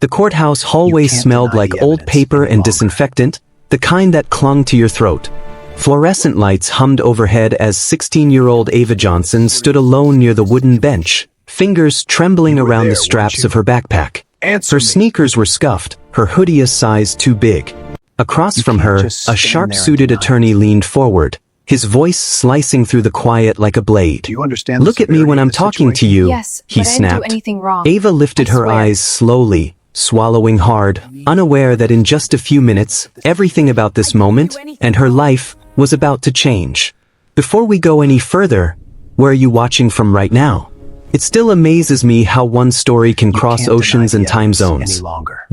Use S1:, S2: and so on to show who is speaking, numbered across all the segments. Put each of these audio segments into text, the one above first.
S1: The courthouse hallway smelled like old paper and disinfectant, the kind that clung to your throat. Fluorescent lights hummed overhead as 16-year-old Ava Johnson stood alone near the wooden bench, fingers trembling around the straps of her backpack. Her sneakers were scuffed, her hoodie a size too big. Across from her, a sharp-suited attorney leaned forward, his voice slicing through the quiet like a blade. "Look at me when I'm talking to you," he snapped. Ava lifted her eyes slowly, swallowing hard, unaware that in just a few minutes, everything about this moment, and her life, was about to change. "Before we go any further, where are you watching from right now? It still amazes me how one story can cross oceans and time zones.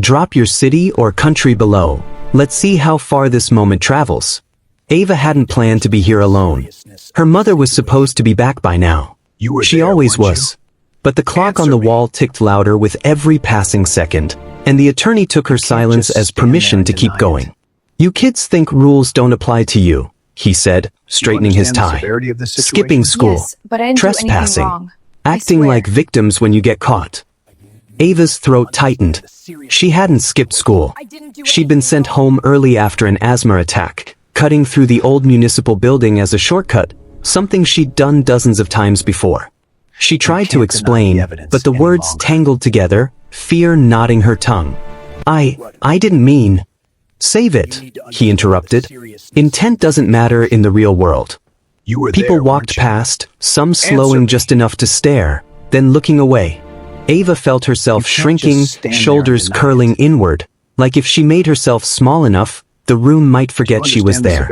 S1: Drop your city or country below. Let's see how far this moment travels." Ava hadn't planned to be here alone. Her mother was supposed to be back by now. She always was. But the clock on the wall ticked louder with every passing second, and the attorney took her silence as permission to keep going. "You kids think rules don't apply to you," he said, straightening his tie. "Skipping school, trespassing, acting like victims when you get caught." Ava's throat tightened. She hadn't skipped school. She'd been sent home early after an asthma attack, cutting through the old municipal building as a shortcut, something she'd done dozens of times before. She tried to explain, but the words tangled together, fear knotting her tongue. I didn't mean..." "Save it," he interrupted. "Intent doesn't matter in the real world." People walked past, some slowing just enough to stare, then looking away. Ava felt herself shrinking, shoulders curling inward, like if she made herself small enough, the room might forget she was there.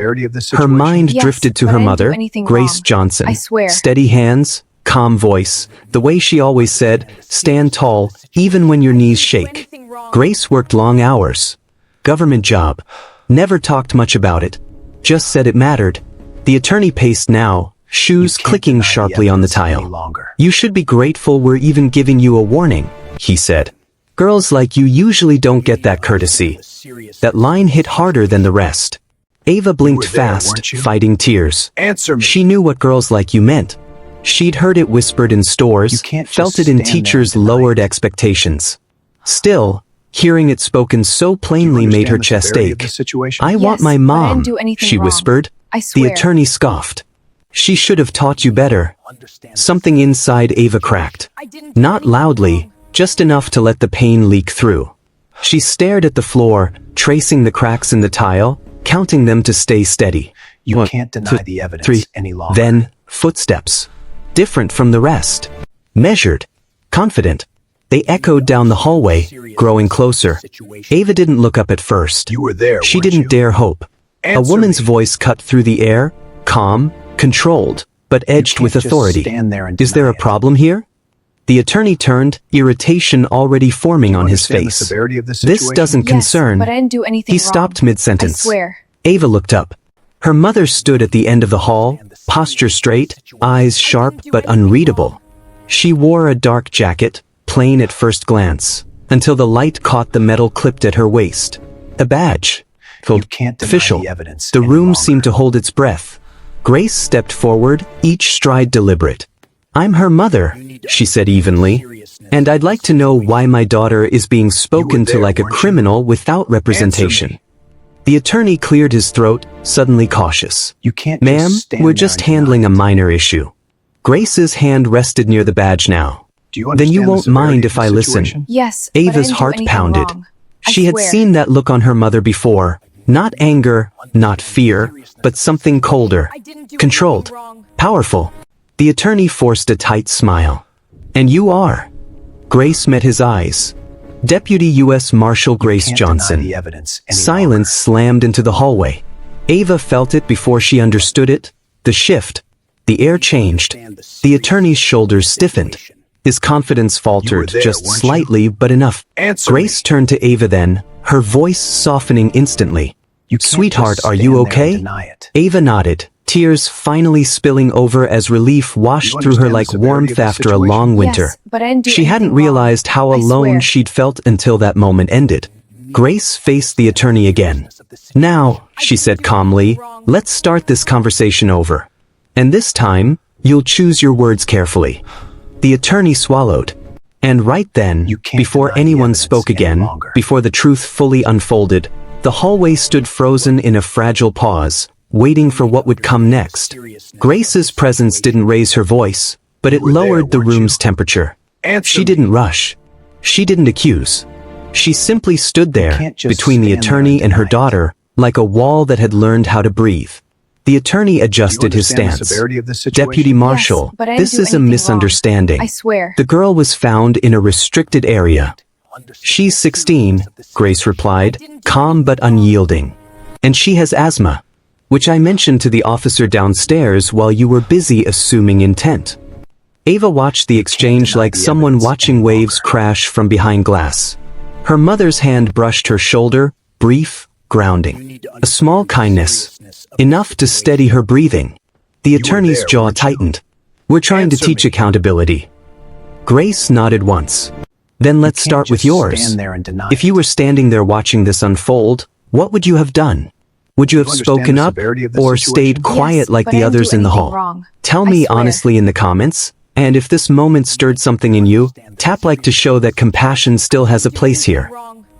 S1: Her mind drifted to her mother, Grace Johnson. Steady hands, calm voice, the way she always said, "Stand tall, even when your knees shake." Grace worked long hours. Government job. Never talked much about it. Just said it mattered. The attorney paced now, shoes clicking sharply on the tile. "You should be grateful we're even giving you a warning," he said. "Girls like you usually don't get that courtesy." That line hit harder than the rest. Ava blinked fast, fighting tears. She knew what girls like you meant. She'd heard it whispered in stores, felt it in teachers' lowered expectations. Still, hearing it spoken so plainly made her chest ache. "I want my mom," she whispered. The attorney scoffed. "She should have taught you better." Something inside Ava cracked. Not loudly, just enough to let the pain leak through. She stared at the floor, tracing the cracks in the tile, counting them to stay steady.
S2: You can't deny the evidence any longer.
S1: Then, footsteps. Different from the rest. Measured. Confident. They echoed down the hallway, growing closer. Ava didn't look up at first.
S2: You were there,
S1: She
S2: weren't
S1: didn't
S2: you?
S1: dare hope. A woman's voice cut through the air, calm, controlled, but edged with authority. "Is there a problem here?" The attorney turned, irritation already forming on his face. "This doesn't concern..."
S3: But I didn't do anything
S1: He
S3: wrong.
S1: stopped mid-sentence.
S3: I swear.
S1: Ava looked up. Her mother stood at the end of the hall, posture straight, eyes sharp but unreadable. She wore a dark jacket, plain at first glance, until the light caught the metal clipped at her waist. A badge.
S2: You can't deny
S1: Official.
S2: the evidence
S1: The
S2: any
S1: room
S2: longer.
S1: seemed to hold its breath. Grace stepped forward, each stride deliberate. "I'm her mother," she said evenly, "and I'd like to know why my daughter is being spoken to
S2: there,
S1: like a
S2: weren't you?
S1: criminal without representation." The attorney cleared his throat, suddenly cautious.
S2: You can't
S1: "Ma'am,
S2: just stand
S1: we're
S2: there
S1: just
S2: and deny
S1: handling a
S2: it.
S1: minor issue." Grace's hand rested near the badge now.
S2: Do you
S1: "Then
S2: understand
S1: you
S2: the
S1: won't
S2: severity
S1: mind
S2: of
S1: if
S2: the
S1: I listen."
S2: situation?
S3: Yes, but I
S1: Ava's
S3: didn't do
S1: heart
S3: anything
S1: pounded.
S3: wrong. I
S1: She had
S3: swear.
S1: seen that look on her mother before. Not anger, not fear, but something colder. Controlled. Powerful. The attorney forced a tight smile. "And you are." Grace met his eyes. Deputy U.S. Marshal Grace
S2: Can't deny
S1: Johnson.
S2: the evidence any
S1: Silence slammed into the hallway. Ava felt it before she understood it. The shift. The air changed. The attorney's shoulders stiffened. His confidence faltered,
S2: there,
S1: just
S2: weren't you?
S1: slightly, but enough.
S2: Answer
S1: Grace turned to Ava then, her voice softening instantly.
S2: You can't
S1: "Sweetheart,
S2: just
S1: are
S2: stand
S1: you
S2: there
S1: okay?"
S2: and deny it.
S1: Ava nodded, tears finally spilling over as relief washed
S2: You
S1: through her
S2: understand
S1: like
S2: the severity
S1: warmth
S2: of the
S1: after a
S2: situation?
S1: long winter.
S3: Yes, but I didn't do
S1: She hadn't
S3: anything wrong.
S1: realized how
S3: I
S1: alone
S3: swear.
S1: she'd felt until that moment ended. Grace faced the attorney again. "Now," she said calmly, "let's start this conversation over. And this time, you'll choose your words carefully." The attorney swallowed. And right then, before anyone spoke again, before the truth fully unfolded, the hallway stood frozen in a fragile pause, waiting for what would come next. Grace's presence didn't raise her voice, but it lowered the room's temperature. She didn't rush. She didn't accuse. She simply stood there, between the attorney and her daughter, like a wall that had learned how to breathe. The attorney adjusted his stance. Deputy Marshal, this is a misunderstanding.
S3: I swear.
S1: The girl was found in a restricted area. She's 16, Grace replied, calm but unyielding. And she has asthma, which I mentioned to the officer downstairs while you were busy assuming intent. Ava watched the exchange like someone watching waves crash from behind glass. Her mother's hand brushed her shoulder, brief, grounding. A small kindness, enough to steady her breathing. The attorney's jaw tightened. We're trying to teach accountability. Grace nodded once. Then let's start with yours. If you were standing there watching this unfold, what would you have done? Would you have spoken up or stayed quiet like the others in the hall? Tell me honestly in the comments, and if this moment stirred something in you, tap like to show that compassion still has a place here.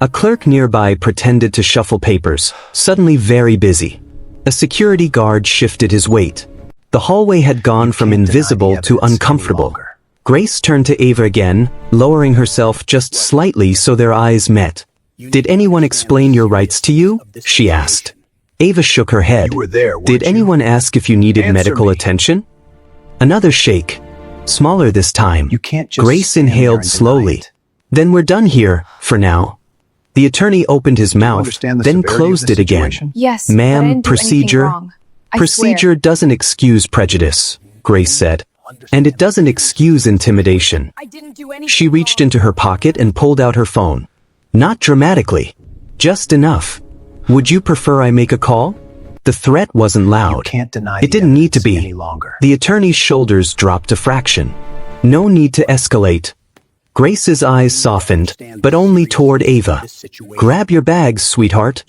S1: A clerk nearby pretended to shuffle papers, suddenly very busy. A security guard shifted his weight. The hallway had gone from invisible to uncomfortable. Grace turned to Ava again, lowering herself just slightly so their eyes met. Did anyone explain your rights to you? She asked. Ava shook her head. Did anyone ask if you needed medical attention? Another shake. Smaller this time. Grace inhaled slowly. Then we're done here, for now. The attorney opened his mouth, then closed it again.
S3: Yes,
S1: Ma'am, procedure. Procedure doesn't excuse prejudice, Grace said. And it doesn't excuse intimidation. She reached into her pocket and pulled out her phone. Not dramatically. Just enough. Would you prefer I make a call? The threat wasn't loud. It didn't need to be. The attorney's shoulders dropped a fraction. No need to escalate. Grace's eyes softened, but only toward Ava. Grab your bags, sweetheart.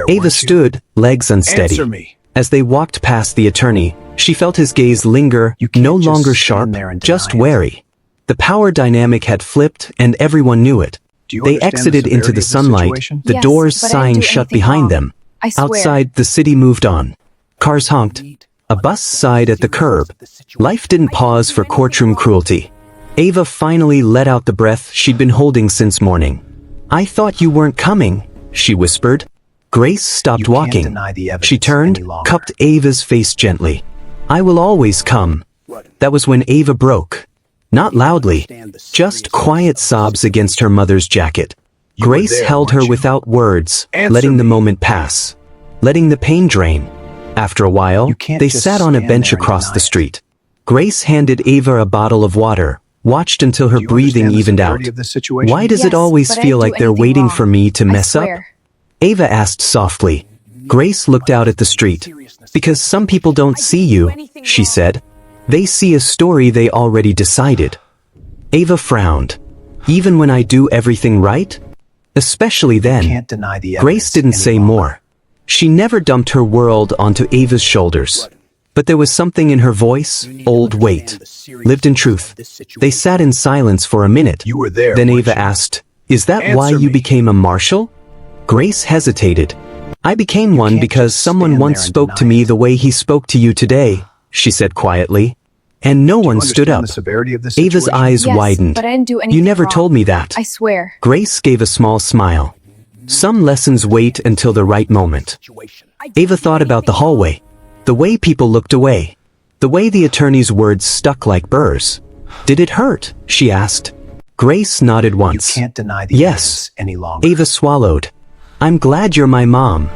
S1: Ava stood, legs unsteady. As they walked past the attorney, she felt his gaze linger, no longer sharp, just wary. The power dynamic had flipped, and everyone knew it. They exited into the sunlight, the doors sighing shut behind them. Outside, the city moved on. Cars honked. A bus sighed at the curb. Life didn't pause for courtroom cruelty. Ava finally let out the breath she'd been holding since morning. I thought you weren't coming, she whispered. Grace stopped walking. She turned, cupped Ava's face gently. I will always come. That was when Ava broke. Not loudly, just quiet sobs against her mother's jacket. Grace held her without words, letting the moment pass, letting the pain drain. After a while, they sat on a bench across the street. Grace handed Ava a bottle of water, watched until her breathing evened out. Why does it always feel like they're waiting for me to mess up? Ava asked softly. Grace looked out at the street. Because some people don't see you, she said. They see a story they already decided. Ava frowned. Even when I do everything right? Especially then. Grace didn't say more. She never dumped her world onto Ava's shoulders. But there was something in her voice, old weight, lived in truth. They sat in silence for a minute. Then Ava asked, Is that why you became a marshal? Grace hesitated. I became one because someone once spoke to me the way he spoke to you today, she said quietly. And no one stood up. Ava's eyes widened. You never told me that.
S3: I swear.
S1: Grace gave a small smile. Some lessons wait until the right moment. Ava thought about the hallway. The way people looked away. The way the attorney's words stuck like burrs. Did it hurt? She asked. Grace nodded once. Yes. Ava swallowed. I'm glad you're my mom.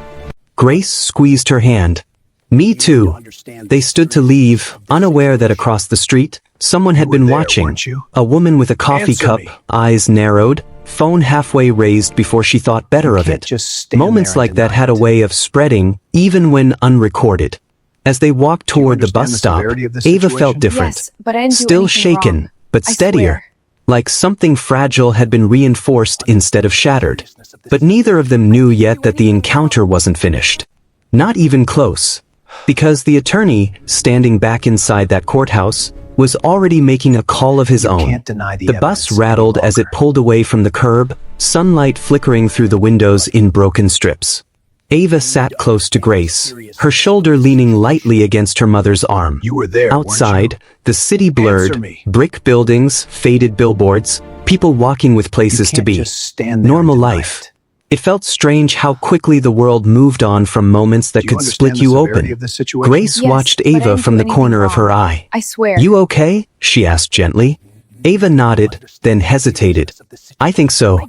S1: Grace squeezed her hand. Me too. They stood to leave, unaware that across the street, someone had been watching. A woman with a coffee cup, eyes narrowed, phone halfway raised before she thought better of it. Moments like that had a way of spreading, even when unrecorded. As they walked toward the bus stop, Ava felt different. Still shaken, but steadier. Like something fragile had been reinforced instead of shattered. But neither of them knew yet that the encounter wasn't finished. Not even close. Because the attorney, standing back inside that courthouse, was already making a call of his own.
S2: Can't deny the
S1: The bus
S2: evidence
S1: rattled
S2: any
S1: as it
S2: longer.
S1: pulled away from the curb, sunlight flickering through the windows in broken strips. Ava sat close to Grace, her shoulder leaning lightly against her mother's arm.
S2: You were there, weren't
S1: Outside,
S2: you?
S1: the city
S2: Answer
S1: blurred,
S2: me.
S1: brick buildings, faded billboards, people walking with places to
S2: can't
S1: be.
S2: just stand there
S1: Normal
S2: and deny
S1: life.
S2: it.
S1: It felt strange how quickly the world moved on from moments that
S2: Do you
S1: could split
S2: understand the
S1: you
S2: severity
S1: open.
S2: of this situation?
S1: Grace
S3: Yes,
S1: watched
S3: but I
S1: Ava
S3: didn't
S1: from
S3: do
S1: the
S3: anything
S1: corner of her
S3: wrong.
S1: eye.
S3: I swear.
S1: You okay? She asked gently. Ava nodded, then hesitated. I think so.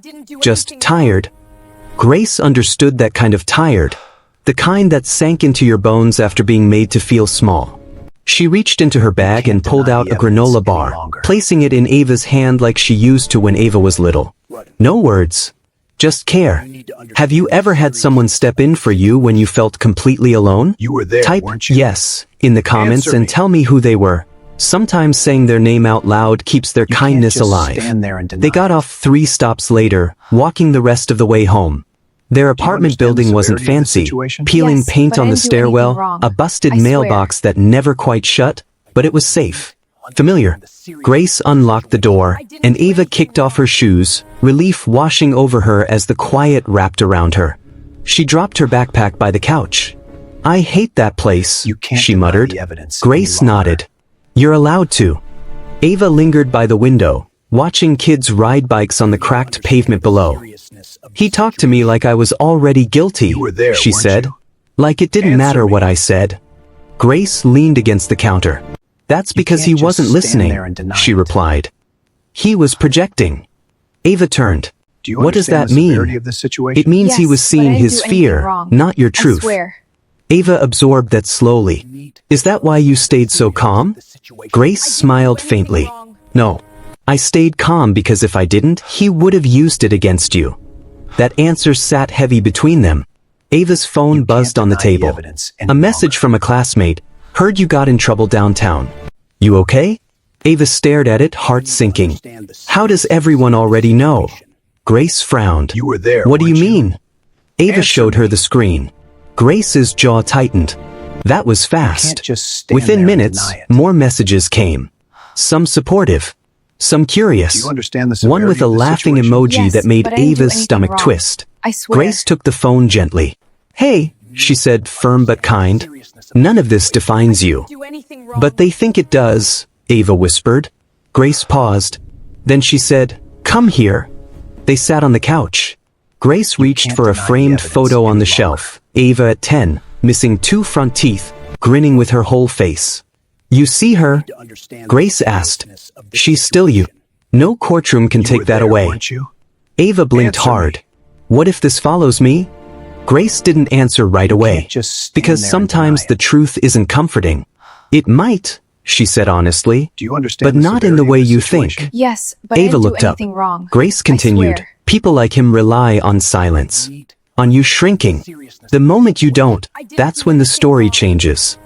S1: Just tired. Grace understood that kind of tired. The kind that sank into your bones after being made to feel small. She reached into her bag
S2: can't
S1: and pulled
S2: deny
S1: out
S2: the
S1: a
S2: evidence
S1: granola
S2: any
S1: bar,
S2: longer.
S1: placing it in Ava's hand like she used to when Ava was little. No words. Just care. Have you ever had someone step in for you when you felt completely alone?
S2: You were there,
S1: Type
S2: weren't you?
S1: yes in the comments
S2: Answer
S1: and
S2: me.
S1: tell me who they were. Sometimes saying their name out loud keeps their
S2: You can't
S1: kindness
S2: just
S1: alive.
S2: stand there and deny
S1: They got
S2: it.
S1: off 3 stops later, walking the rest of the way home. Their apartment
S2: understand the
S1: building wasn't
S2: severity of the
S1: fancy,
S2: situation?
S1: peeling
S3: Yes,
S1: paint
S3: but I
S1: on the
S3: didn't do anything
S1: stairwell,
S3: wrong.
S1: a busted
S3: I swear.
S1: mailbox that never quite shut, but it was safe. Familiar. Grace unlocked the door, and Ava kicked off her shoes, relief washing over her as the quiet wrapped around her. She dropped her backpack by the couch. I hate that place,
S2: You can't
S1: she
S2: deny
S1: muttered.
S2: the evidence
S1: Grace
S2: any longer.
S1: nodded. You're allowed to. Ava lingered by the window, watching kids ride bikes on the cracked pavement below. He talked to me like I was already guilty,
S2: You were there,
S1: she
S2: weren't
S1: said.
S2: you?
S1: Like it didn't
S2: Answer
S1: matter
S2: me.
S1: what I said. Grace leaned against the counter. That's because he
S2: can't just
S1: wasn't
S2: stand
S1: listening,
S2: there and deny
S1: she
S2: it.
S1: replied. He was projecting. Ava turned.
S2: Do you
S1: What does
S2: understand
S1: that
S2: the severity
S1: mean?
S2: of this situation?
S1: It means he
S3: Yes,
S1: was
S3: but I
S1: seeing
S3: didn't
S1: his
S3: do anything
S1: fear,
S3: wrong.
S1: not your
S3: I
S1: truth.
S3: swear.
S1: Ava absorbed that slowly. Is that why you stayed so calm? Grace smiled faintly. No. I stayed calm because if I didn't, he would have used it against you. That answer sat heavy between them. Ava's phone buzzed on the
S2: deny the
S1: table.
S2: evidence any
S1: A message from a classmate. Heard you got in trouble downtown. You okay? Ava stared at it, heart sinking. How does everyone already know? Grace frowned.
S2: You were there,
S1: What do you
S2: weren't you?
S1: mean? Ava
S2: Answer
S1: showed her the screen. Grace's jaw tightened. That was fast.
S2: can't just stand
S1: Within
S2: there and
S1: minutes,
S2: deny it.
S1: more messages came. Some supportive. Some curious.
S2: Do you understand the
S1: One with
S2: severity
S1: a
S2: of this
S1: laughing
S2: situation?
S1: emoji
S3: Yes,
S1: that made
S3: but I didn't do
S1: Ava's
S3: anything
S1: stomach
S3: wrong.
S1: twist.
S3: I swear.
S1: Grace took the phone gently. Hey, she said, firm but kind. None of this defines you. But they think it does, Ava whispered. Grace paused. Then she said, come here. They sat on the couch. Grace reached
S2: can't
S1: for a
S2: deny the
S1: framed
S2: evidence
S1: photo on
S2: any
S1: the
S2: longer.
S1: shelf. Ava at 10, missing 2 front teeth, grinning with her whole face. You see her? Grace asked. She's still you. No courtroom can
S2: You
S1: take
S2: were
S1: that
S2: there,
S1: away.
S2: weren't you?
S1: Ava blinked
S2: Answer me.
S1: hard. What if this follows me? Grace didn't answer right away.
S2: can't just stand
S1: Because
S2: there and
S1: sometimes
S2: deny
S1: the
S2: it.
S1: truth isn't comforting. It might, she said honestly.
S2: Do you understand
S1: But
S2: the
S1: not in the
S2: severity of
S1: way
S2: this
S1: you
S2: situation?
S1: think.
S3: Yes, but I
S1: Ava
S3: didn't
S1: looked
S3: do
S1: up.
S3: anything wrong.
S1: Grace
S3: I
S1: continued.
S3: swear.
S1: People like him rely on silence. On you shrinking. The moment you don't, that's when the story changes.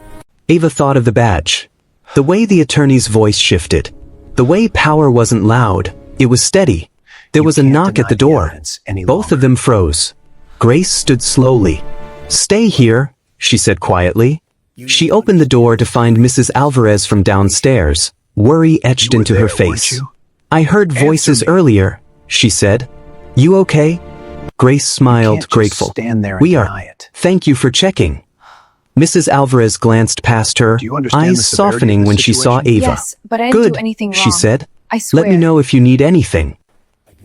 S1: Ava thought of the badge. The way the attorney's voice shifted. The way power wasn't loud, it was steady. There
S2: You
S1: was a
S2: can't
S1: knock
S2: deny
S1: at the
S2: the
S1: door.
S2: evidence any
S1: Both of
S2: longer.
S1: them froze. Grace stood slowly. Stay here, she said quietly. She opened the door to find Mrs. Alvarez from downstairs, worry etched
S2: You were
S1: into
S2: there,
S1: her face.
S2: weren't you?
S1: I heard
S2: Answer
S1: voices
S2: me.
S1: earlier, she said. You okay? Grace smiled,
S2: can't just
S1: grateful.
S2: stand there and
S1: We are.
S2: deny it.
S1: Thank you for checking. Mrs. Alvarez glanced past her,
S2: Do you understand the
S1: eyes
S2: severity of
S1: softening
S2: the
S1: when she saw
S2: situation?
S1: Ava.
S3: Yes, but I didn't
S1: Good,
S3: do anything wrong.
S1: she said.
S3: I swear.
S1: Let me know if you need anything.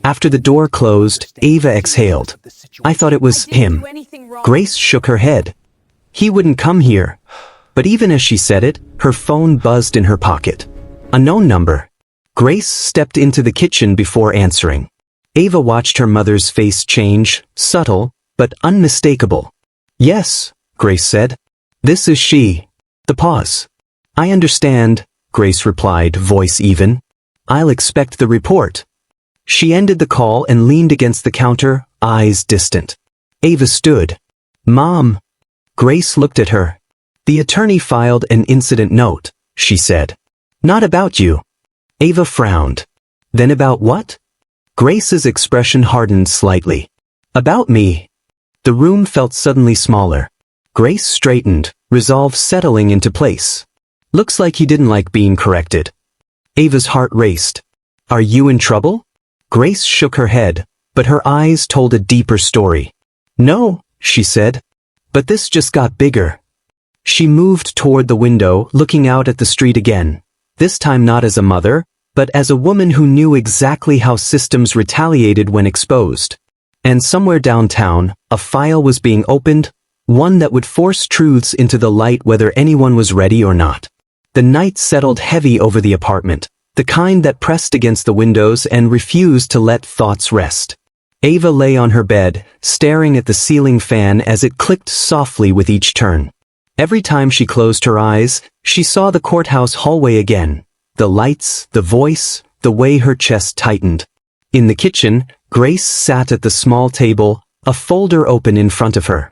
S1: After the door closed, Ava exhaled. I thought it was him. Grace shook her head. He wouldn't come here. But even as she said it, her phone buzzed in her pocket. A known number. Grace stepped into the kitchen before answering. Ava watched her mother's face change, subtle, but unmistakable. Yes, Grace said. This is she. The pause. I understand, Grace replied, voice even. I'll expect the report. She ended the call and leaned against the counter, eyes distant. Ava stood. Mom. Grace looked at her. The attorney filed an incident note, she said. Not about you. Ava frowned. Then about what? Grace's expression hardened slightly. About me. The room felt suddenly smaller. Grace straightened, resolve settling into place. Looks like he didn't like being corrected. Ava's heart raced. Are you in trouble? Grace shook her head, but her eyes told a deeper story. No, she said. But this just got bigger. She moved toward the window, looking out at the street again. This time not as a mother, but as a woman who knew exactly how systems retaliated when exposed. And somewhere downtown, a file was being opened, one that would force truths into the light whether anyone was ready or not. The night settled heavy over the apartment, the kind that pressed against the windows and refused to let thoughts rest. Ava lay on her bed, staring at the ceiling fan as it clicked softly with each turn. Every time she closed her eyes, she saw the courthouse hallway again. The lights, the voice, the way her chest tightened. In the kitchen, Grace sat at the small table, a folder open in front of her.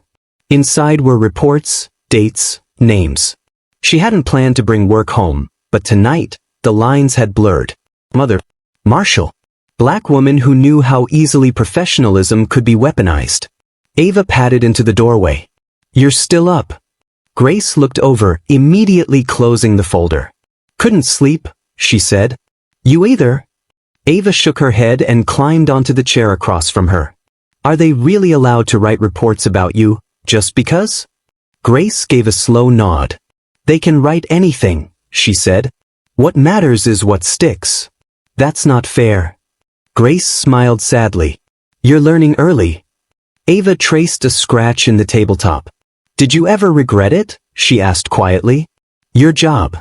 S1: Inside were reports, dates, names. She hadn't planned to bring work home, but tonight, the lines had blurred. Mother. Marshal. Black woman who knew how easily professionalism could be weaponized. Ava padded into the doorway. You're still up. Grace looked over, immediately closing the folder. Couldn't sleep, she said. You either? Ava shook her head and climbed onto the chair across from her. Are they really allowed to write reports about you, just because? Grace gave a slow nod. They can write anything, she said. What matters is what sticks. That's not fair. Grace smiled sadly. You're learning early. Ava traced a scratch in the tabletop. Did you ever regret it? She asked quietly. Your job.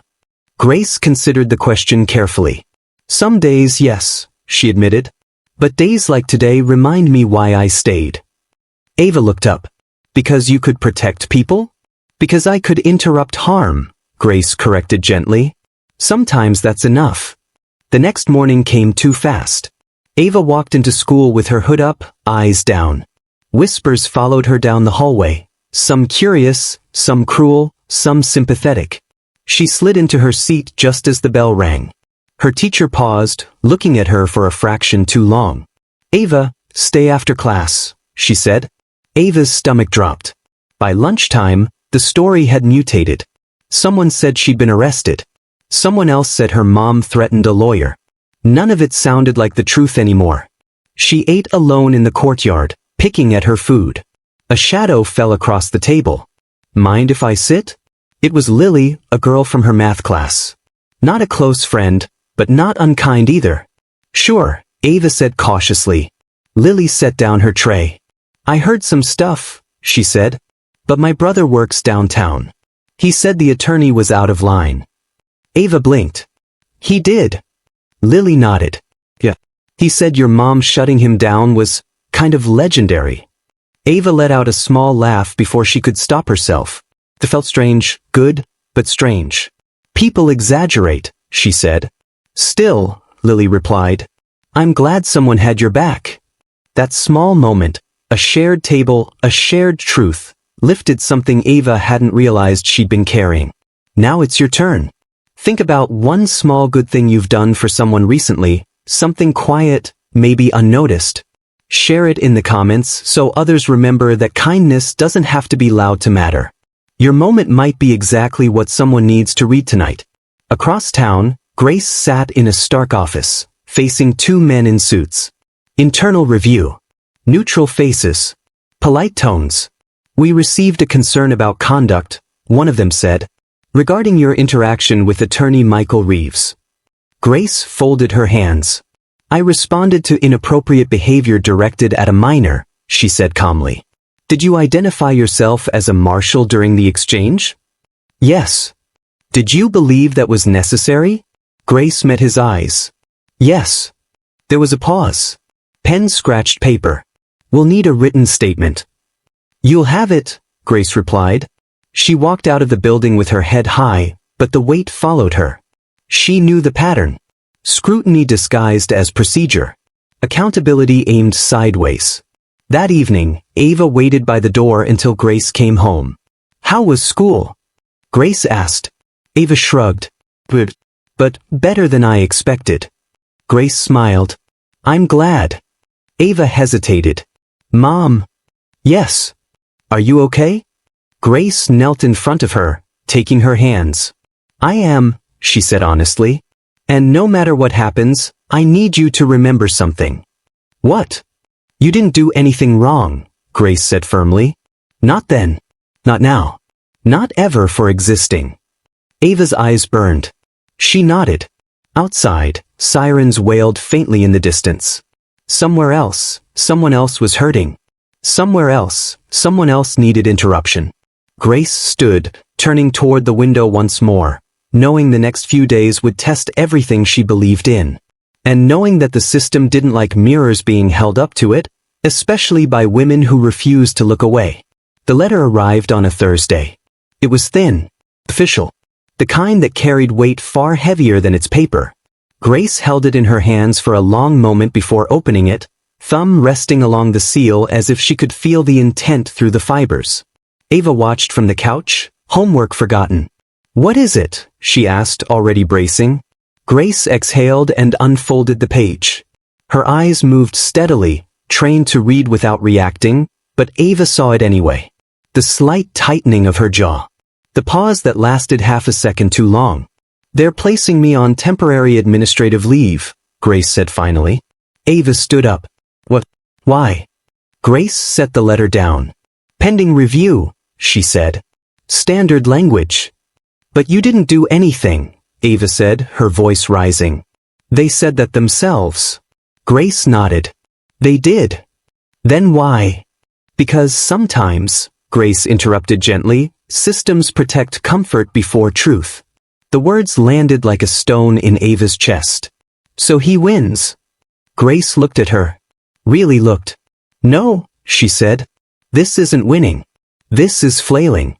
S1: Grace considered the question carefully. Some days, yes, she admitted. But days like today remind me why I stayed. Ava looked up. Because you could protect people? Because I could interrupt harm, Grace corrected gently. Sometimes that's enough. The next morning came too fast. Ava walked into school with her hood up, eyes down. Whispers followed her down the hallway. Some curious, some cruel, some sympathetic. She slid into her seat just as the bell rang. Her teacher paused, looking at her for a fraction too long. Ava, stay after class, she said. Ava's stomach dropped. By lunchtime, the story had mutated. Someone said she'd been arrested. Someone else said her mom threatened a lawyer. None of it sounded like the truth anymore. She ate alone in the courtyard, picking at her food. A shadow fell across the table. Mind if I sit? It was Lily, a girl from her math class. Not a close friend, but not unkind either. Sure, Ava said cautiously. Lily set down her tray. I heard some stuff, she said. But my brother works downtown. He said the attorney was out of line. Ava blinked. He did. Lily nodded. Yeah. He said your mom shutting him down was kind of legendary. Ava let out a small laugh before she could stop herself. It felt strange, good, but strange. People exaggerate, she said. Still, Lily replied. I'm glad someone had your back. That small moment, a shared table, a shared truth, lifted something Ava hadn't realized she'd been carrying. Now it's your turn. Think about one small good thing you've done for someone recently, something quiet, maybe unnoticed. Share it in the comments so others remember that kindness doesn't have to be loud to matter. Your moment might be exactly what someone needs to read tonight. Across town, Grace sat in a stark office, facing two men in suits. Internal review. Neutral faces. Polite tones. We received a concern about conduct, one of them said, regarding your interaction with attorney Michael Reeves. Grace folded her hands. I responded to inappropriate behavior directed at a minor, she said calmly. Did you identify yourself as a marshal during the exchange? Yes. Did you believe that was necessary? Grace met his eyes. Yes. There was a pause. Pen scratched paper. We'll need a written statement. You'll have it, Grace replied. She walked out of the building with her head high, but the weight followed her. She knew the pattern. Scrutiny disguised as procedure. Accountability aimed sideways. That evening, Ava waited by the door until Grace came home. How was school? Grace asked. Ava shrugged. But better than I expected. Grace smiled. I'm glad. Ava hesitated. Mom. Yes. Are you okay? Grace knelt in front of her, taking her hands. I am, she said honestly. And no matter what happens, I need you to remember something. What? You didn't do anything wrong, Grace said firmly. Not then. Not now. Not ever for existing. Ava's eyes burned. She nodded. Outside, sirens wailed faintly in the distance. Somewhere else, someone else was hurting. Somewhere else, someone else needed interruption. Grace stood, turning toward the window once more, knowing the next few days would test everything she believed in. And knowing that the system didn't like mirrors being held up to it, especially by women who refused to look away. The letter arrived on a Thursday. It was thin, official, the kind that carried weight far heavier than its paper. Grace held it in her hands for a long moment before opening it, thumb resting along the seal as if she could feel the intent through the fibers. Ava watched from the couch, homework forgotten. What is it? She asked, already bracing. Grace exhaled and unfolded the page. Her eyes moved steadily, trained to read without reacting, but Ava saw it anyway. The slight tightening of her jaw. The pause that lasted half a second too long. They're placing me on temporary administrative leave, Grace said finally. Ava stood up. What? Why? Grace set the letter down. Pending review, she said. Standard language. But you didn't do anything, Ava said, her voice rising. They said that themselves. Grace nodded. They did. Then why? Because sometimes, Grace interrupted gently, systems protect comfort before truth. The words landed like a stone in Ava's chest. So he wins. Grace looked at her. Really looked. No, she said. This isn't winning. This is flailing.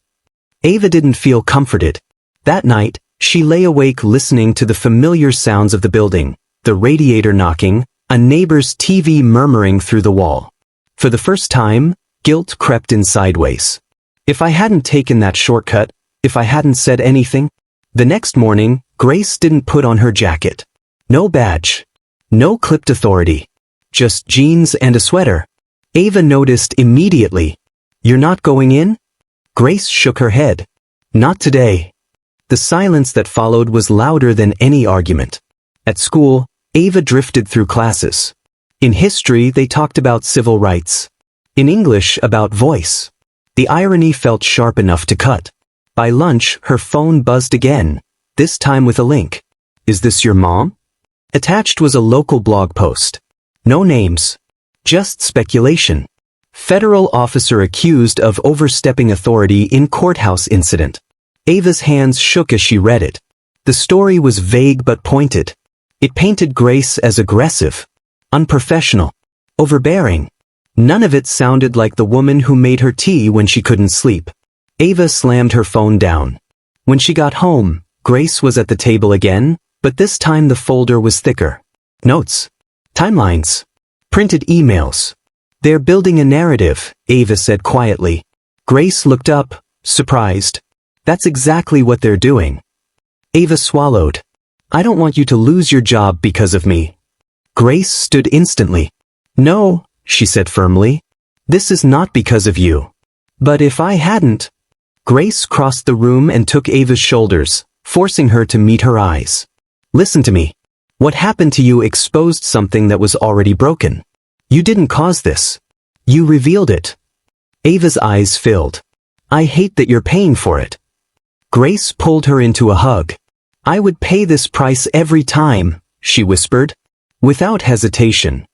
S1: Ava didn't feel comforted. That night, she lay awake listening to the familiar sounds of the building, the radiator knocking, a neighbor's TV murmuring through the wall. For the first time, guilt crept in sideways. If I hadn't taken that shortcut, if I hadn't said anything. The next morning, Grace didn't put on her jacket. No badge. No clipped authority. Just jeans and a sweater. Ava noticed immediately. You're not going in? Grace shook her head. Not today. The silence that followed was louder than any argument. At school, Ava drifted through classes. In history, they talked about civil rights. In English, about voice. The irony felt sharp enough to cut. By lunch, her phone buzzed again, this time with a link. Is this your mom? Attached was a local blog post. No names. Just speculation. Federal officer accused of overstepping authority in courthouse incident. Ava's hands shook as she read it. The story was vague but pointed. It painted Grace as aggressive, unprofessional, overbearing. None of it sounded like the woman who made her tea when she couldn't sleep. Ava slammed her phone down. When she got home, Grace was at the table again, but this time the folder was thicker. Notes. Timelines. Printed emails. They're building a narrative, Ava said quietly. Grace looked up, surprised. That's exactly what they're doing. Ava swallowed. I don't want you to lose your job because of me. Grace stood instantly. No, she said firmly. This is not because of you. But if I hadn't... Grace crossed the room and took Ava's shoulders, forcing her to meet her eyes. Listen to me. What happened to you exposed something that was already broken. You didn't cause this. You revealed it. Ava's eyes filled. I hate that you're paying for it. Grace pulled her into a hug. I would pay this price every time, she whispered, without hesitation.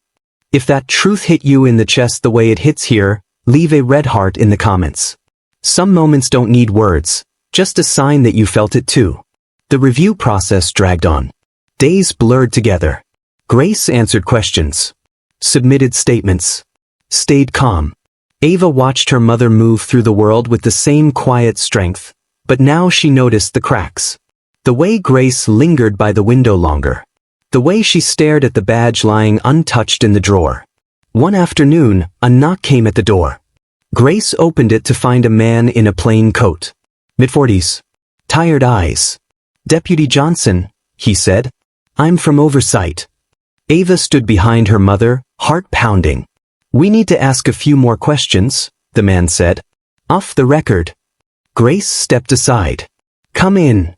S1: If that truth hit you in the chest the way it hits here, leave a red heart in the comments. Some moments don't need words, just a sign that you felt it too. The review process dragged on. Days blurred together. Grace answered questions. Submitted statements. Stayed calm. Ava watched her mother move through the world with the same quiet strength, but now she noticed the cracks. The way Grace lingered by the window longer. The way she stared at the badge lying untouched in the drawer. One afternoon, a knock came at the door. Grace opened it to find a man in a plain coat. Mid-40s. Tired eyes. Deputy Johnson, he said. I'm from Oversight. Ava stood behind her mother, heart pounding. We need to ask a few more questions, the man said. Off the record. Grace stepped aside. Come in.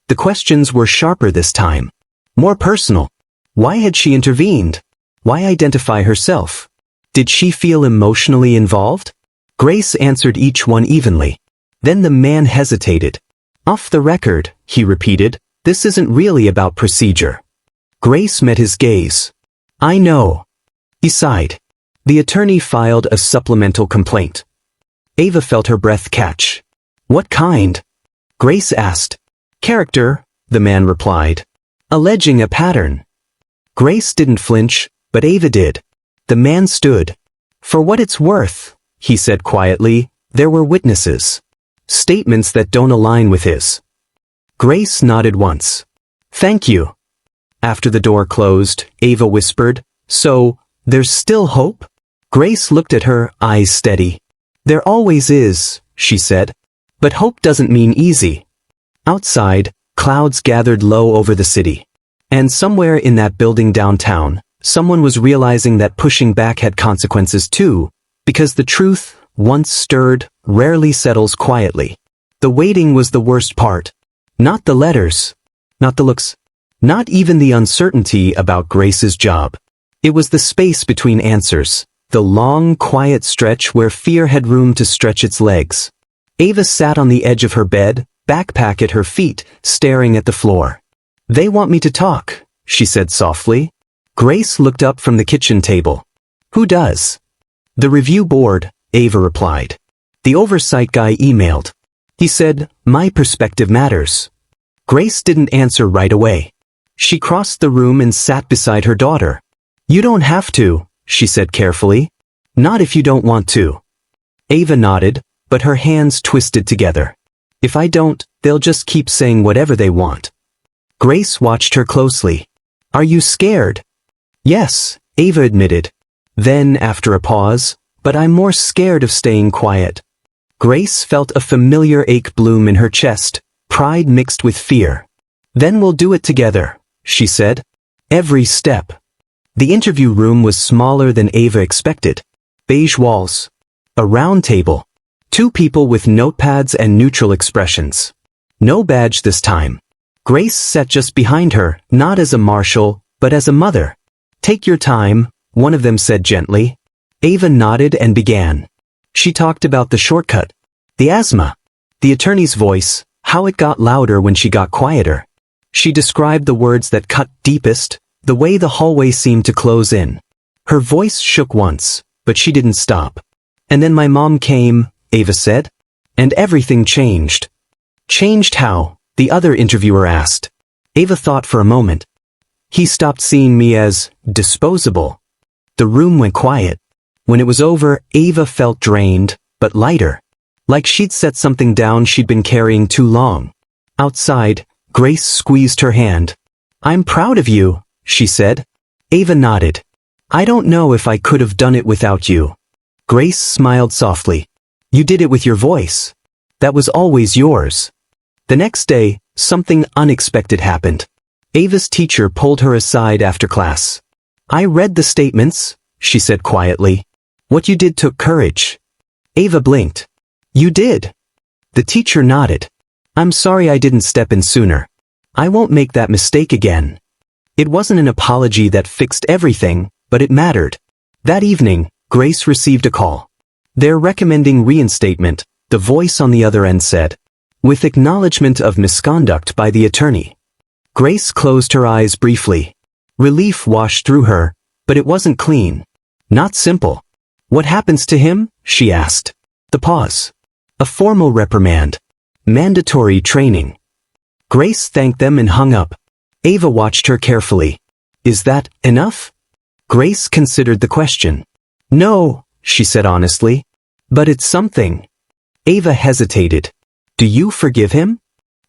S1: The questions were sharper this time. More personal. Why had she intervened? Why identify herself? Did she feel emotionally involved? Grace answered each one evenly. Then the man hesitated. Off the record, he repeated, this isn't really about procedure. Grace met his gaze. I know. He sighed. The attorney filed a supplemental complaint. Ava felt her breath catch. What kind? Grace asked. Character, the man replied. Alleging a pattern. Grace didn't flinch, but Ava did. The man stood. For what it's worth, he said quietly, there were witnesses. Statements that don't align with his. Grace nodded once. Thank you. After the door closed, Ava whispered, so, there's still hope? Grace looked at her, eyes steady. There always is, she said. But hope doesn't mean easy. Outside, clouds gathered low over the city. And somewhere in that building downtown, someone was realizing that pushing back had consequences too, because the truth, once stirred, rarely settles quietly. The waiting was the worst part. Not the letters. Not the looks. Not even the uncertainty about Grace's job. It was the space between answers, the long, quiet stretch where fear had room to stretch its legs. Ava sat on the edge of her bed, backpack at her feet, staring at the floor. They want me to talk, she said softly. Grace looked up from the kitchen table. Who does? The review board, Ava replied. The oversight guy emailed. He said, my perspective matters. Grace didn't answer right away. She crossed the room and sat beside her daughter. You don't have to, she said carefully. Not if you don't want to. Ava nodded, but her hands twisted together. If I don't, they'll just keep saying whatever they want. Grace watched her closely. Are you scared? Yes, Ava admitted. Then, after a pause, but I'm more scared of staying quiet. Grace felt a familiar ache bloom in her chest, pride mixed with fear. Then we'll do it together, she said. Every step. The interview room was smaller than Ava expected. Beige walls. A round table. 2 people with notepads and neutral expressions. No badge this time. Grace sat just behind her, not as a marshal, but as a mother. Take your time, one of them said gently. Ava nodded and began. She talked about the shortcut. The asthma. The attorney's voice, how it got louder when she got quieter. She described the words that cut deepest, the way the hallway seemed to close in. Her voice shook once, but she didn't stop. And then my mom came, Ava said. And everything changed. Changed how? The other interviewer asked. Ava thought for a moment. He stopped seeing me as disposable. The room went quiet. When it was over, Ava felt drained, but lighter. Like she'd set something down she'd been carrying too long. Outside, Grace squeezed her hand. I'm proud of you, she said. Ava nodded. I don't know if I could have done it without you. Grace smiled softly. You did it with your voice. That was always yours. The next day, something unexpected happened. Ava's teacher pulled her aside after class. I read the statements, she said quietly. What you did took courage. Ava blinked. You did. The teacher nodded. I'm sorry I didn't step in sooner. I won't make that mistake again. It wasn't an apology that fixed everything, but it mattered. That evening, Grace received a call. They're recommending reinstatement, the voice on the other end said, with acknowledgement of misconduct by the attorney. Grace closed her eyes briefly. Relief washed through her, but it wasn't clean. Not simple. What happens to him? She asked. The pause. A formal reprimand. Mandatory training. Grace thanked them and hung up. Ava watched her carefully. Is that enough? Grace considered the question. No, she said honestly. But it's something. Ava hesitated. Do you forgive him?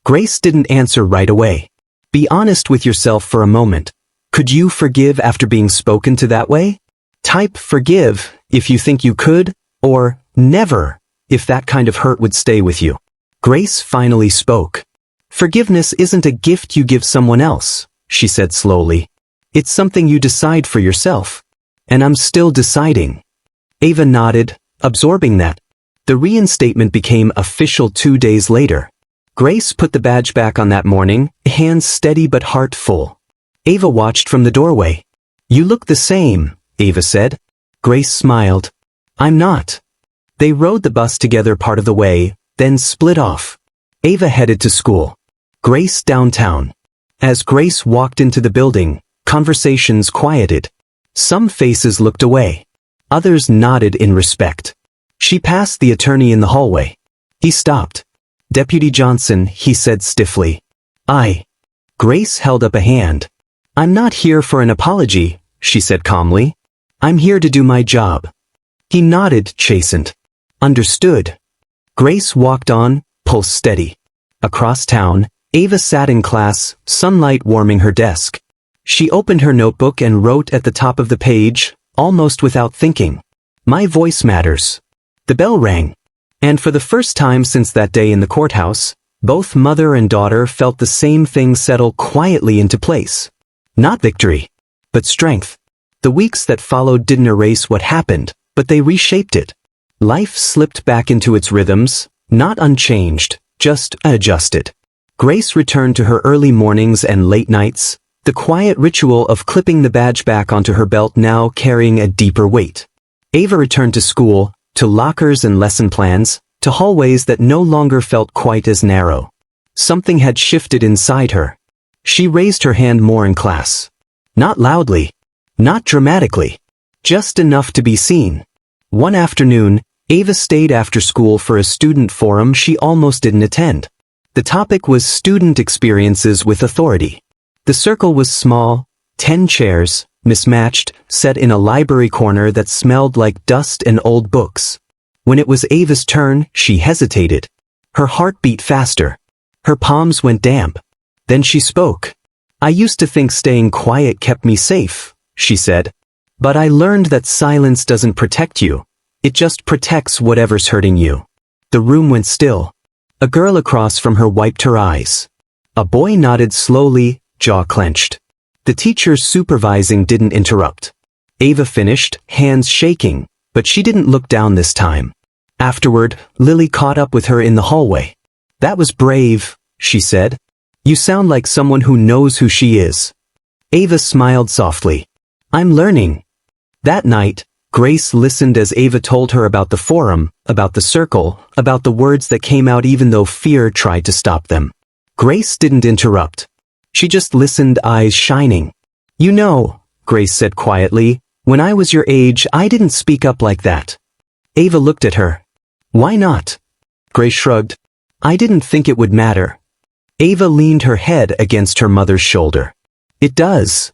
S1: Grace didn't answer right away. Be honest with yourself for a moment. Could you forgive after being spoken to that way? Type forgive if you think you could, or never if that kind of hurt would stay with you. Grace finally spoke. Forgiveness isn't a gift you give someone else, she said slowly. It's something you decide for yourself. And I'm still deciding. Ava nodded, absorbing that. The reinstatement became official 2 days later. Grace put the badge back on that morning, hands steady but heart full. Ava watched from the doorway. "You look the same," Ava said. Grace smiled. "I'm not." They rode the bus together part of the way, then split off. Ava headed to school. Grace downtown. As Grace walked into the building, conversations quieted. Some faces looked away. Others nodded in respect. She passed the attorney in the hallway. He stopped. "Deputy Johnson," he said stiffly. Grace held up a hand. "I'm not here for an apology," she said calmly. "I'm here to do my job." He nodded, chastened. "Understood." Grace walked on, pulse steady. Across town, Ava sat in class, sunlight warming her desk. She opened her notebook and wrote at the top of the page, almost without thinking, "My voice matters." The bell rang. And for the first time since that day in the courthouse, both mother and daughter felt the same thing settle quietly into place. Not victory, but strength. The weeks that followed didn't erase what happened, but they reshaped it. Life slipped back into its rhythms, not unchanged, just adjusted. Grace returned to her early mornings and late nights, the quiet ritual of clipping the badge back onto her belt now carrying a deeper weight. Ava returned to school, to lockers and lesson plans, to hallways that no longer felt quite as narrow. Something had shifted inside her. She raised her hand more in class. Not loudly, not dramatically, just enough to be seen. One afternoon, Ava stayed after school for a student forum she almost didn't attend. The topic was student experiences with authority. The circle was small, 10 chairs, mismatched, set in a library corner that smelled like dust and old books. When it was Ava's turn, she hesitated. Her heart beat faster. Her palms went damp. Then she spoke. "I used to think staying quiet kept me safe," she said. "But I learned that silence doesn't protect you. It just protects whatever's hurting you." The room went still. A girl across from her wiped her eyes. A boy nodded slowly, jaw clenched. The teacher supervising didn't interrupt. Ava finished, hands shaking, but she didn't look down this time. Afterward, Lily caught up with her in the hallway. "That was brave," she said. "You sound like someone who knows who she is." Ava smiled softly. "I'm learning." That night, Grace listened as Ava told her about the forum, about the circle, about the words that came out even though fear tried to stop them. Grace didn't interrupt. She just listened, eyes shining. "You know," Grace said quietly, "when I was your age, I didn't speak up like that." Ava looked at her. "Why not?" Grace shrugged. "I didn't think it would matter." Ava leaned her head against her mother's shoulder. "It does."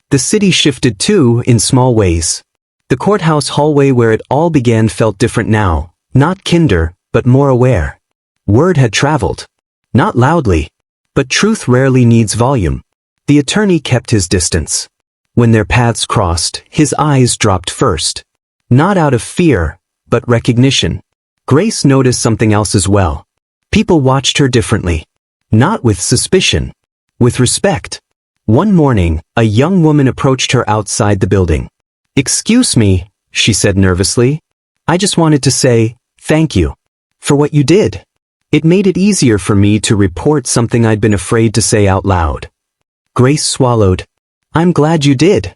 S1: The city shifted too, in small ways. The courthouse hallway where it all began felt different now, not kinder, but more aware. Word had traveled. Not loudly, but truth rarely needs volume. The attorney kept his distance. When their paths crossed, his eyes dropped first. Not out of fear, but recognition. Grace noticed something else as well. People watched her differently. Not with suspicion. With respect. One morning, a young woman approached her outside the building. "Excuse me," she said nervously. "I just wanted to say, thank you. For what you did. It made it easier for me to report something I'd been afraid to say out loud." Grace swallowed. "I'm glad you did."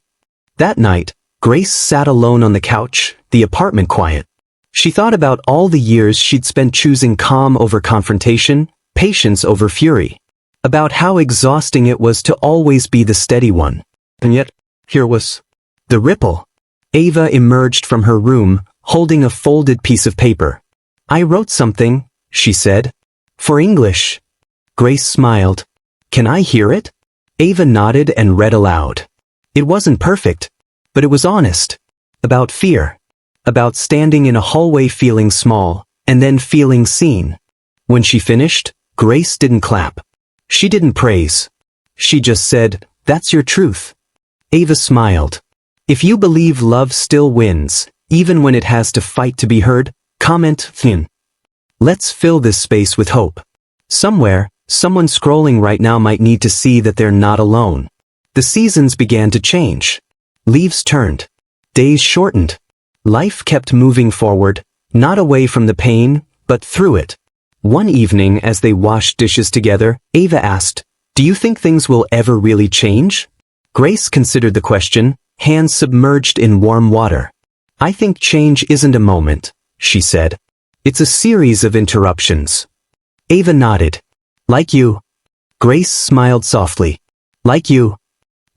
S1: That night, Grace sat alone on the couch, the apartment quiet. She thought about all the years she'd spent choosing calm over confrontation, patience over fury. About how exhausting it was to always be the steady one. And yet, here was the ripple. Ava emerged from her room, holding a folded piece of paper. "I wrote something," she said. "For English." Grace smiled. "Can I hear it?" Ava nodded and read aloud. It wasn't perfect, but it was honest. About fear. About standing in a hallway feeling small, and then feeling seen. When she finished, Grace didn't clap. She didn't praise. She just said, "That's your truth." Ava smiled. If you believe love still wins, even when it has to fight to be heard, comment thin. Let's fill this space with hope. Somewhere, someone scrolling right now might need to see that they're not alone. The seasons began to change. Leaves turned. Days shortened. Life kept moving forward, Not away from the pain, but through it. One evening as they washed dishes together, Ava asked, "Do you think things will ever really change?" Grace considered the question, hands submerged in warm water. "I think change isn't a moment," she said. "It's a series of interruptions." Ava nodded. "Like you." Grace smiled softly. "Like you."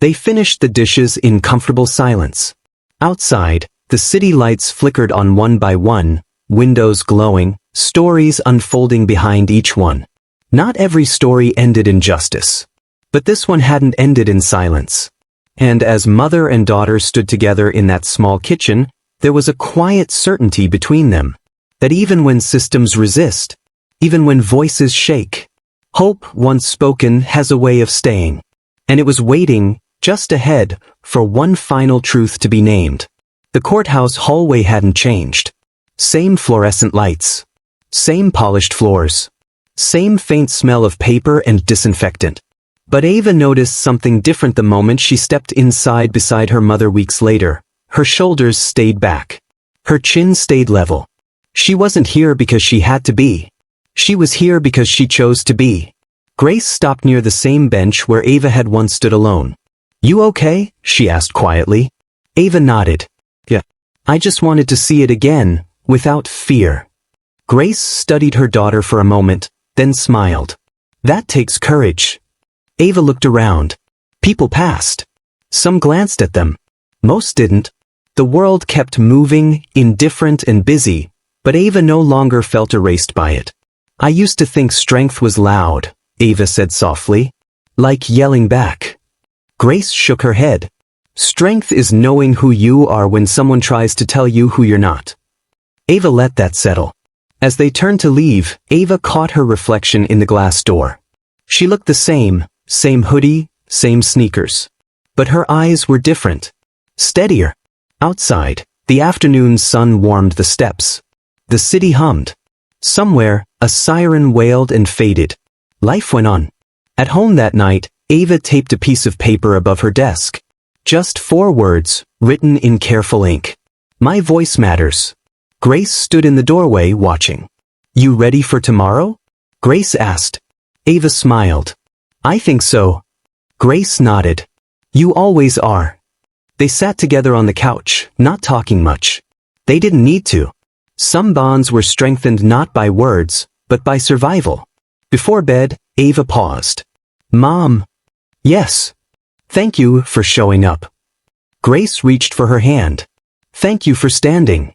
S1: They finished the dishes in comfortable silence. Outside, the city lights flickered on one by one, windows glowing, stories unfolding behind each one. Not every story ended in justice. But this one hadn't ended in silence. And as mother and daughter stood together in that small kitchen, there was a quiet certainty between them. That even when systems resist, even when voices shake, hope once spoken has a way of staying. And it was waiting, just ahead, for one final truth to be named. The courthouse hallway hadn't changed. Same fluorescent lights. Same polished floors. Same faint smell of paper and disinfectant. But Ava noticed something different the moment she stepped inside beside her mother weeks later. Her shoulders stayed back. Her chin stayed level. She wasn't here because she had to be. She was here because she chose to be. Grace stopped near the same bench where Ava had once stood alone. "You okay?" she asked quietly. Ava nodded. "Yeah. I just wanted to see it again, without fear." Grace studied her daughter for a moment, then smiled. "That takes courage." Ava looked around. People passed. Some glanced at them. Most didn't. The world kept moving, indifferent and busy, but Ava no longer felt erased by it. "I used to think strength was loud," Ava said softly. "Like yelling back." Grace shook her head. "Strength is knowing who you are when someone tries to tell you who you're not." Ava let that settle. As they turned to leave, Ava caught her reflection in the glass door. She looked the same hoodie, same sneakers. But her eyes were different. Steadier. Outside, the afternoon sun warmed the steps. The city hummed. Somewhere, a siren wailed and faded. Life went on. At home that night, Ava taped a piece of paper above her desk. Just 4 words, written in careful ink. "My voice matters." Grace stood in the doorway watching. "You ready for tomorrow?" Grace asked. Ava smiled. "I think so." Grace nodded. "You always are." They sat together on the couch, not talking much. They didn't need to. Some bonds were strengthened not by words, but by survival. Before bed, Ava paused. "Mom." "Yes." "Thank you for showing up." Grace reached for her hand. "Thank you for standing."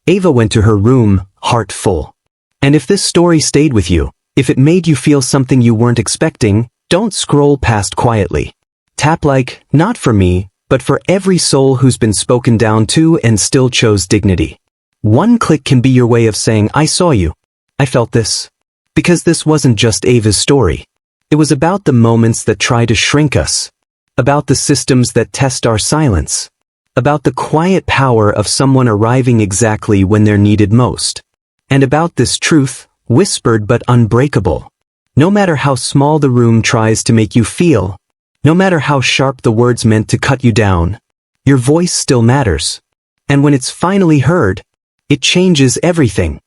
S1: Ava went to her room, heart full. And if this story stayed with you, if it made you feel something you weren't expecting, don't scroll past quietly. Tap like, not for me, but for every soul who's been spoken down to and still chose dignity. One click can be your way of saying, "I saw you. I felt this." Because this wasn't just Ava's story. It was about the moments that try to shrink us. About the systems that test our silence. About the quiet power of someone arriving exactly when they're needed most. And about this truth, whispered but unbreakable. No matter how small the room tries to make you feel, no matter how sharp the words meant to cut you down, your voice still matters. And when it's finally heard, it changes everything.